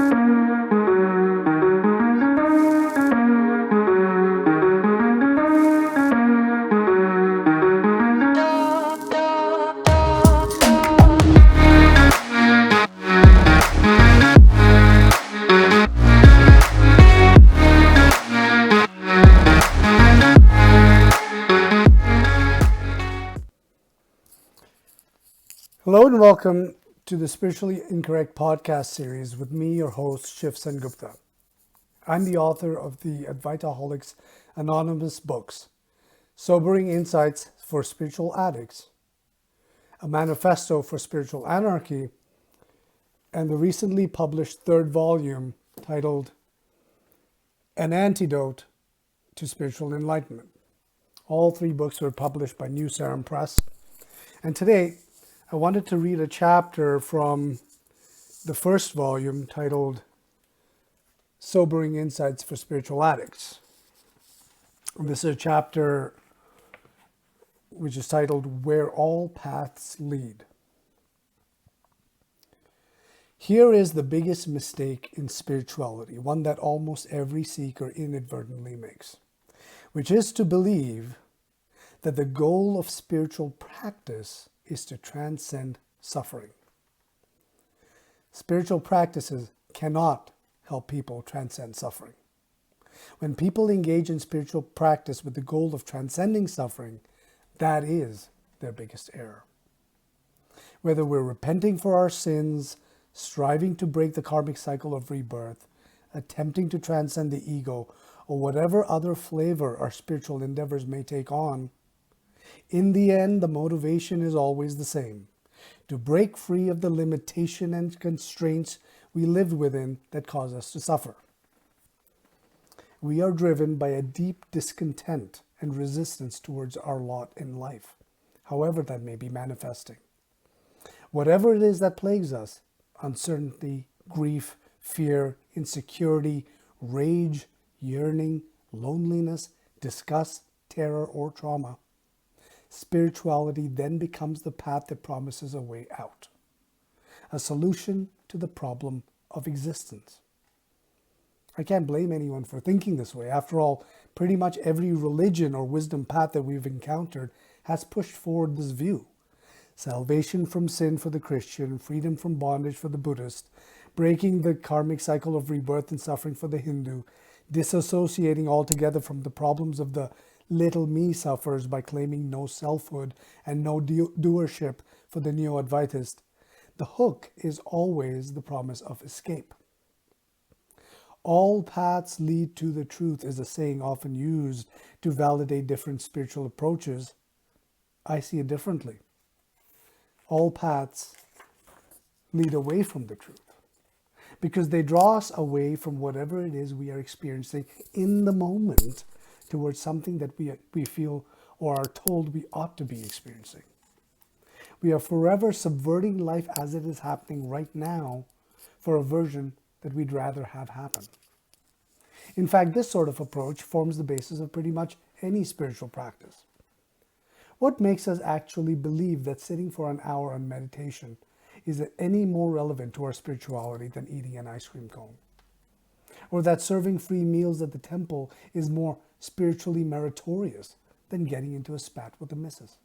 Hello and welcome to the Spiritually Incorrect podcast series with me, your host, Shiv Sengupta. I'm the author of the Advaitaholics Anonymous books, Sobering Insights for Spiritual Addicts, a Manifesto for Spiritual Anarchy, and the recently published third volume titled An Antidote to Spiritual Enlightenment. All three books were published by new Sarum Press. And today, I wanted to read a chapter from the first volume titled Sobering Insights for Spiritual Addicts. This is a chapter which is titled Where All Paths Lead. Here is the biggest mistake in spirituality, one that almost every seeker inadvertently makes, which is to believe that the goal of spiritual practice is to transcend suffering. Spiritual practices cannot help people transcend suffering. When people engage in spiritual practice with the goal of transcending suffering, that is their biggest error. Whether we're repenting for our sins, striving to break the karmic cycle of rebirth, attempting to transcend the ego, or whatever other flavor our spiritual endeavors may take on, in the end, the motivation is always the same: to break free of the limitation and constraints we lived within that cause us to suffer. We are driven by a deep discontent and resistance towards our lot in life, however that may be manifesting. Whatever it is that plagues us, uncertainty, grief, fear, insecurity, rage, yearning, loneliness, disgust, terror, or trauma, spirituality then becomes the path that promises a way out, a solution to the problem of existence. I can't blame anyone for thinking this way. After all, pretty much every religion or wisdom path that we've encountered has pushed forward this view. Salvation from sin for the Christian, freedom from bondage for the Buddhist, breaking the karmic cycle of rebirth and suffering for the Hindu, disassociating altogether from the problems of the little me suffers by claiming no selfhood and no doership for the neo-Advaitist. The hook is always the promise of escape. All paths lead to the truth is a saying often used to validate different spiritual approaches. I see it differently. All paths lead away from the truth because they draw us away from whatever it is we are experiencing in the moment towards something that we feel or are told we ought to be experiencing. We are forever subverting life as it is happening right now for a version that we'd rather have happen. In fact, this sort of approach forms the basis of pretty much any spiritual practice. What makes us actually believe that sitting for an hour on meditation is any more relevant to our spirituality than eating an ice cream cone? Or that serving free meals at the temple is more spiritually meritorious than getting into a spat with the missus?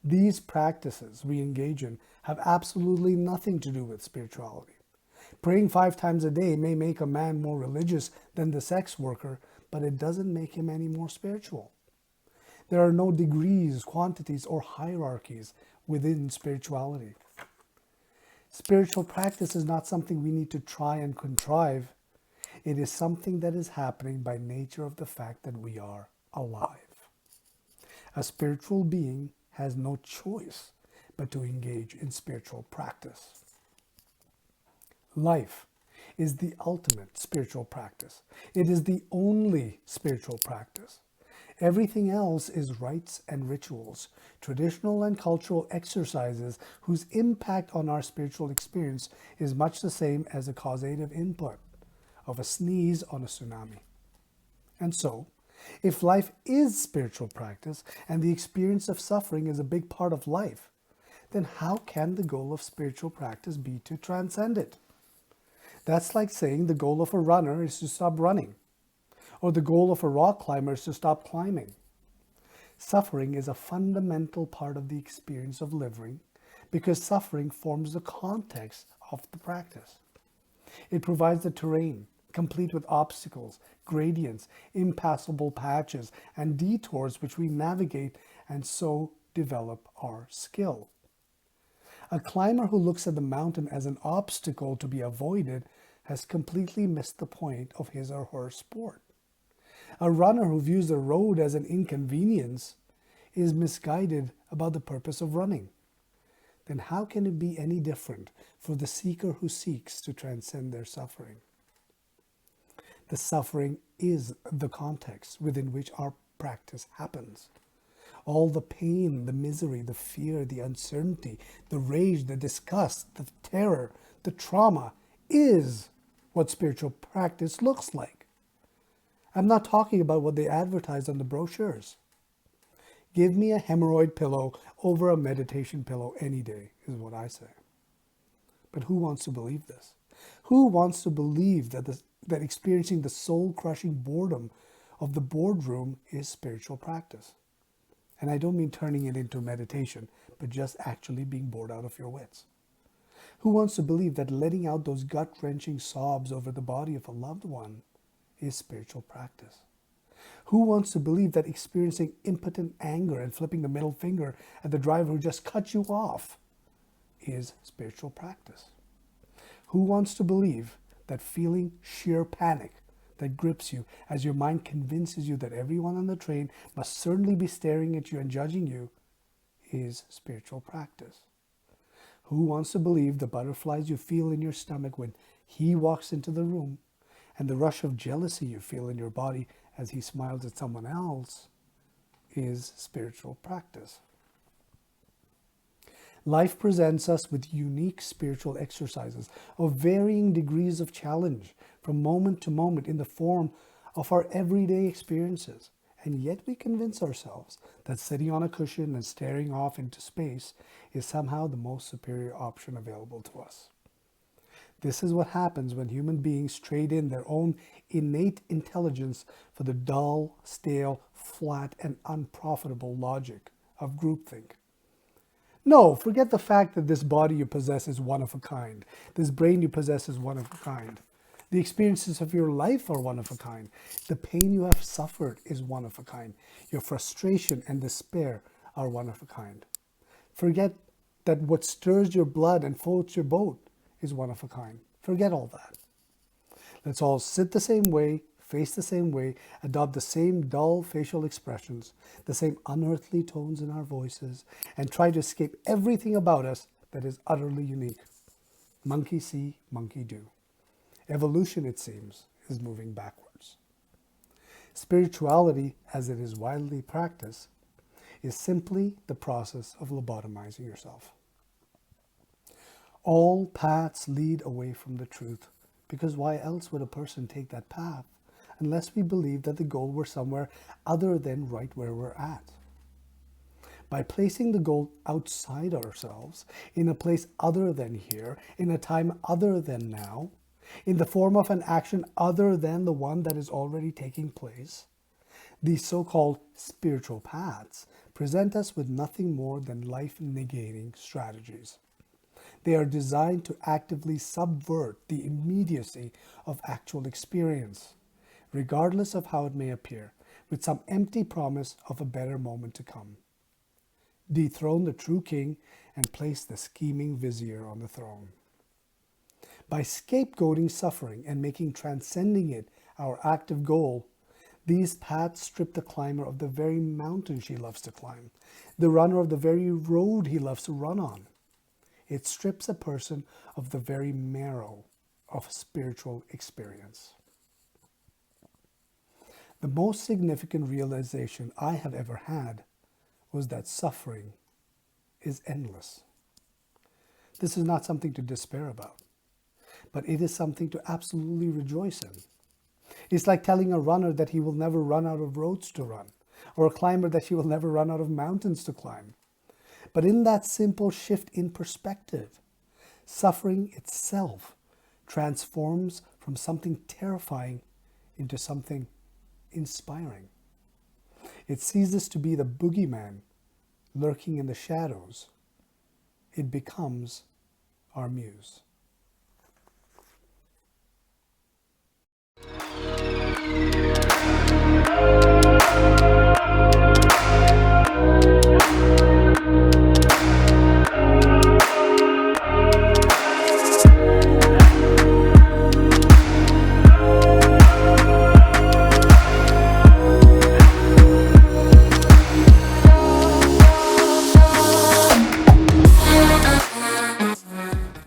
These practices we engage in have absolutely nothing to do with spirituality. Praying 5 times a day may make a man more religious than the sex worker, but it doesn't make him any more spiritual. There are no degrees, quantities, or hierarchies within spirituality. Spiritual practice is not something we need to try and contrive. It is something that is happening by nature of the fact that we are alive. A spiritual being has no choice but to engage in spiritual practice. Life is the ultimate spiritual practice. It is the only spiritual practice. Everything else is rites and rituals, traditional and cultural exercises whose impact on our spiritual experience is much the same as a causative input of a sneeze on a tsunami. And so, if life is spiritual practice and the experience of suffering is a big part of life, then how can the goal of spiritual practice be to transcend it? That's like saying the goal of a runner is to stop running, or the goal of a rock climber is to stop climbing. Suffering is a fundamental part of the experience of living because suffering forms the context of the practice. It provides the terrain, complete with obstacles, gradients, impassable patches, and detours which we navigate and so develop our skill. A climber who looks at the mountain as an obstacle to be avoided has completely missed the point of his or her sport. A runner who views the road as an inconvenience is misguided about the purpose of running. Then how can it be any different for the seeker who seeks to transcend their suffering? The suffering is the context within which our practice happens. All the pain, the misery, the fear, the uncertainty, the rage, the disgust, the terror, the trauma is what spiritual practice looks like. I'm not talking about what they advertise on the brochures. Give me a hemorrhoid pillow over a meditation pillow any day, is what I say. But who wants to believe this? Who wants to believe that experiencing the soul-crushing boredom of the boardroom is spiritual practice? And I don't mean turning it into meditation, but just actually being bored out of your wits. Who wants to believe that letting out those gut-wrenching sobs over the body of a loved one is spiritual practice? Who wants to believe that experiencing impotent anger and flipping the middle finger at the driver who just cut you off is spiritual practice? Who wants to believe that feeling sheer panic that grips you as your mind convinces you that everyone on the train must certainly be staring at you and judging you is spiritual practice? Who wants to believe the butterflies you feel in your stomach when he walks into the room and the rush of jealousy you feel in your body as he smiles at someone else is spiritual practice? Life presents us with unique spiritual exercises of varying degrees of challenge from moment to moment in the form of our everyday experiences. And yet we convince ourselves that sitting on a cushion and staring off into space is somehow the most superior option available to us. This is what happens when human beings trade in their own innate intelligence for the dull, stale, flat, and unprofitable logic of groupthink. No, forget the fact that this body you possess is one of a kind. This brain you possess is one of a kind. The experiences of your life are one of a kind. The pain you have suffered is one of a kind. Your frustration and despair are one of a kind. Forget that what stirs your blood and floats your boat is one of a kind. Forget all that. Let's all sit the same way, face the same way, adopt the same dull facial expressions, the same unearthly tones in our voices, and try to escape everything about us that is utterly unique. Monkey see, monkey do. Evolution, it seems, is moving backwards. Spirituality, as it is widely practiced, is simply the process of lobotomizing yourself. All paths lead away from the truth, because why else would a person take that path unless we believe that the goal were somewhere other than right where we're at? By placing the goal outside ourselves, in a place other than here, in a time other than now, in the form of an action other than the one that is already taking place, these so-called spiritual paths present us with nothing more than life-negating strategies. They are designed to actively subvert the immediacy of actual experience, regardless of how it may appear, with some empty promise of a better moment to come. Dethrone the true king and place the scheming vizier on the throne. By scapegoating suffering and making transcending it our active goal, these paths strip the climber of the very mountain she loves to climb, the runner of the very road he loves to run on. It strips a person of the very marrow of spiritual experience. The most significant realization I have ever had was that suffering is endless. This is not something to despair about, but it is something to absolutely rejoice in. It's like telling a runner that he will never run out of roads to run, or a climber that he will never run out of mountains to climb. But in that simple shift in perspective, suffering itself transforms from something terrifying into something inspiring. It ceases to be the boogeyman lurking in the shadows. It becomes our muse.